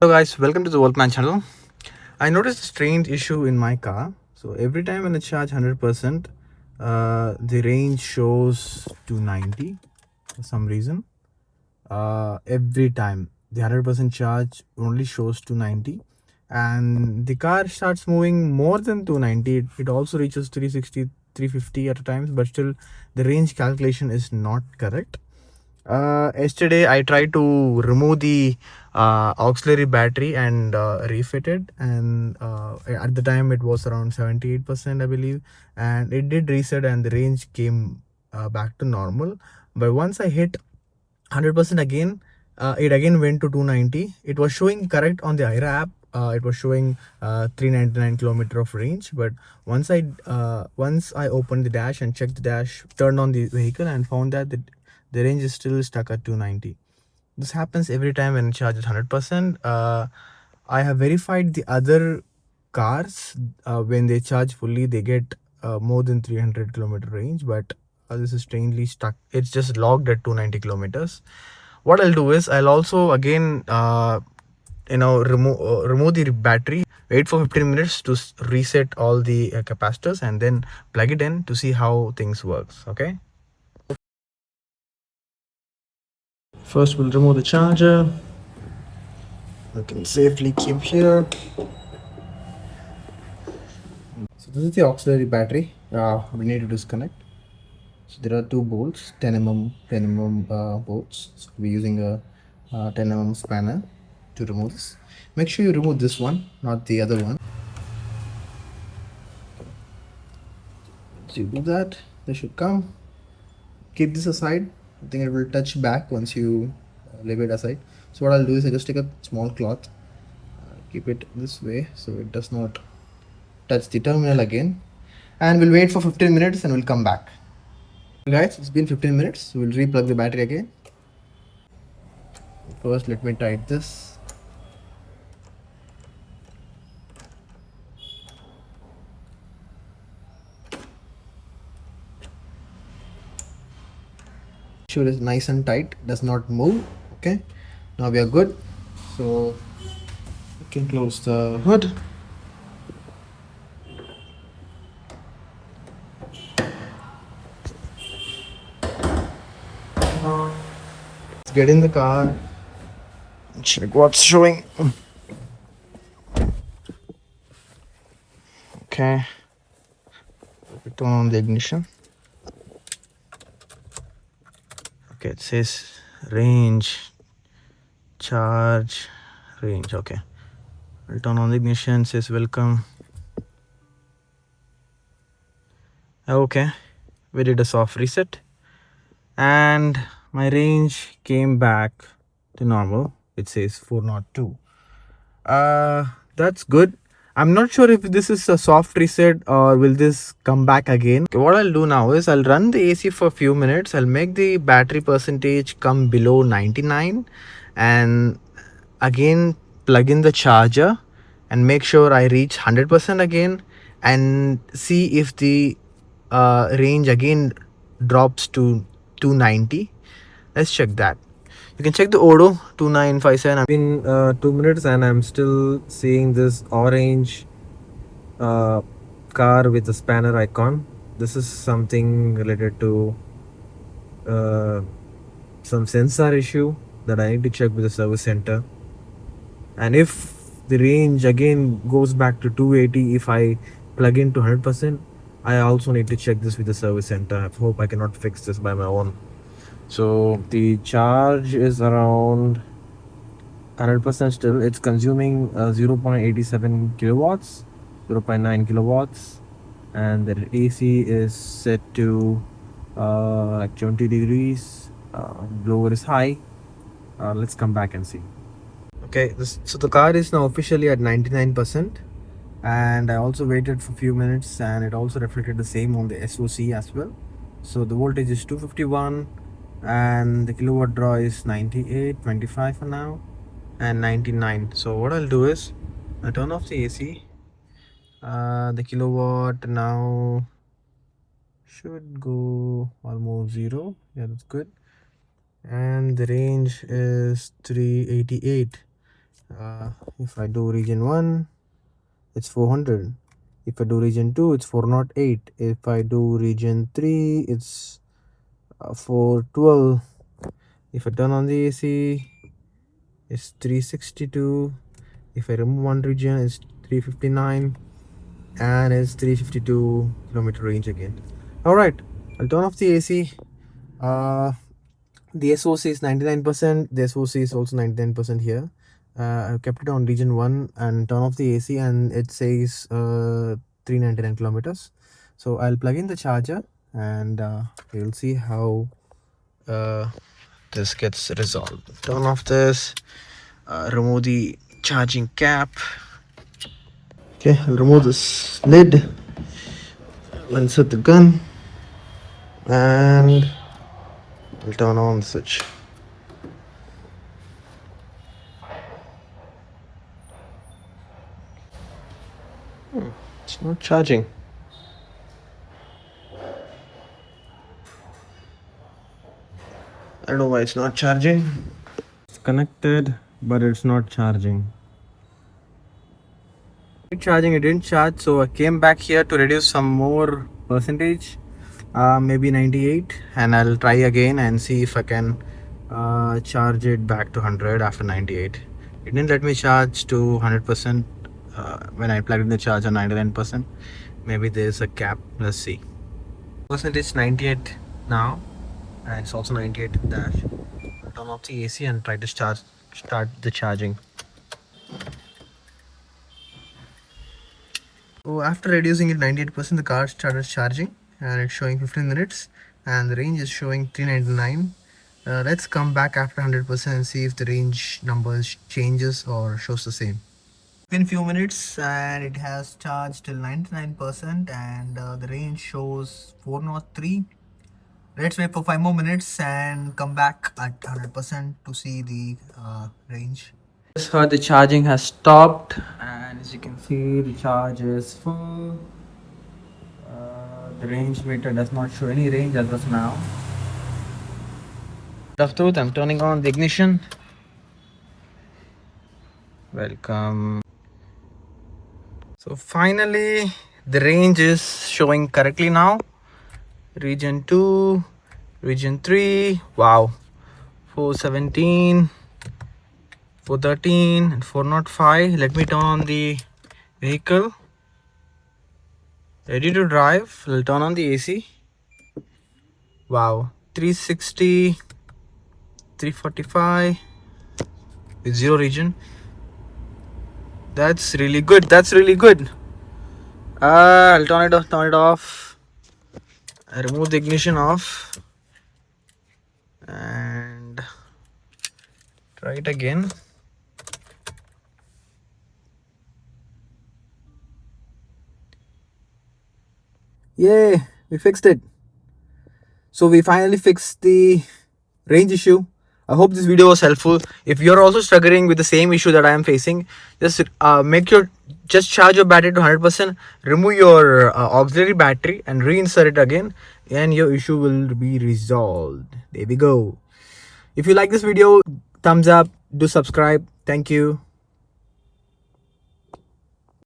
Hello guys, welcome to the Voltman channel. I noticed a strange issue in my car. So every time when I charge 100%, the range shows 290 for some reason. Every time the 100% charge only shows 290, and the car starts moving more than 290. It also reaches 360, 350 at times, but still the range calculation is not correct. Yesterday I tried to remove the auxiliary battery and refit it, and at the time it was around 78%, I believe, and it did reset and the range came back to normal. But once I hit 100% again, it again went to 290. It was showing correct on the IRA app. It was showing 399 kilometer of range, but once I opened the dash and checked the dash, turned on the vehicle and found that the range is still stuck at 290. This happens every time when it charges 100%. I have verified the other cars. When they charge fully, they get more than 300-kilometer range, but this is strangely stuck. It's just logged at 290 kilometers. What I'll do is I'll also again remove the battery, wait for 15 minutes to reset all the capacitors, and then plug it in to see how things works. Okay, first we'll remove the charger. I can safely keep here. So this is the auxiliary battery. We need to disconnect. So there are two bolts, 10 mm bolts. So we're using a 10 mm spanner to remove this. Make sure you remove this one, not the other one. So you do that, they should come. Keep this aside. I think it will touch back once you leave it aside. So what I'll do is I just take a small cloth, keep it this way so it does not touch the terminal again, and we'll wait for 15 minutes and we'll come back. Guys, it's been 15 minutes, so we'll replug the battery again. First let me tighten this. Sure it's nice and tight, does not move. Okay, now we are good, so we can close the hood. Let's get in the car, check what's showing. Okay, turn on the ignition. Okay, it says range, charge, range. Okay, I'll turn on the ignition. It says welcome. Okay, we did a soft reset and my range came back to normal. It says 402. That's good. I'm not sure if this is a soft reset or will this come back again. Okay, what I'll do now is I'll run the AC for a few minutes. I'll make the battery percentage come below 99 and again plug in the charger and make sure I reach 100% again and see if the range again drops to 290. Let's check that. You can check the Odo 2957. I've been 2 minutes and I'm still seeing this orange car with a spanner icon. This is something related to uh, some sensor issue that I need to check with the service center. And if the range again goes back to 280 if I plug in to 100%, I also need to check this with the service center. I hope I cannot fix this by my own. So the charge is around 100% still. It's consuming 0.87 kilowatts, 0.9 kilowatts, and the AC is set to like 20 degrees. Blower is high. Let's come back and see. Okay, so the car is now officially at 99%, and I also waited for a few minutes and it also reflected the same on the SOC as well. So the voltage is 251 and the kilowatt draw is 98.25 for now and 99. So what I'll do is I turn off the AC. The kilowatt now should go almost zero. Yeah, that's good. And the range is 388. If I do region 1, it's 400. If I do region 2, it's 408. If I do region 3, it's 412. If I turn on the AC, it's 362. If I remove one region, it's 359, and it's 352 kilometer range again. All right, I'll turn off the AC. The SOC is 99%. The SOC is also 99% here. I've kept it on region 1 and turn off the AC, and it says 399 kilometers. So I'll plug in the charger, and we'll see how this gets resolved. Turn off this, remove the charging cap. Okay, I'll remove this lid, insert the gun, and I'll turn on the switch. It's not charging. I don't know why it's not charging. It's connected, but it's not charging. Charging, it didn't charge, so I came back here to reduce some more percentage, maybe 98, and I'll try again and see if I can charge it back to 100 after 98. It didn't let me charge to 100% when I plugged in the charge on 99%. Maybe there's a cap. Let's see. Percentage 98 now, and it's also 98 in dash. Turn off the AC and try to start the charging. So after reducing it 98%, the car started charging, and it's showing 15 minutes, and the range is showing 399. Let's come back after 100% and see if the range numbers changes or shows the same. Been few minutes, and it has charged till 99%, and the range shows 403. Let's wait for 5 more minutes and come back at 100% to see the range. Just heard the charging has stopped, and as you can see, the charge is full. The range meter does not show any range as of now. Of truth, I'm turning on the ignition. Welcome. So finally, the range is showing correctly now. Region 2, region 3, wow, 417, 413 and 405. Let me turn on the vehicle. Ready to drive. I'll turn on the AC. Wow, 360, 345 with 0 region. That's really good. That's really good. I'll turn it off. Turn it off. I remove the ignition off and try it again. Yay, we fixed it. So we finally fixed the range issue. I hope this video was helpful. If you're also struggling with the same issue that I am facing, just charge your battery to 100%, remove your auxiliary battery and reinsert it again, and your issue will be resolved. There we go. If you like this video, thumbs up, do subscribe. Thank you.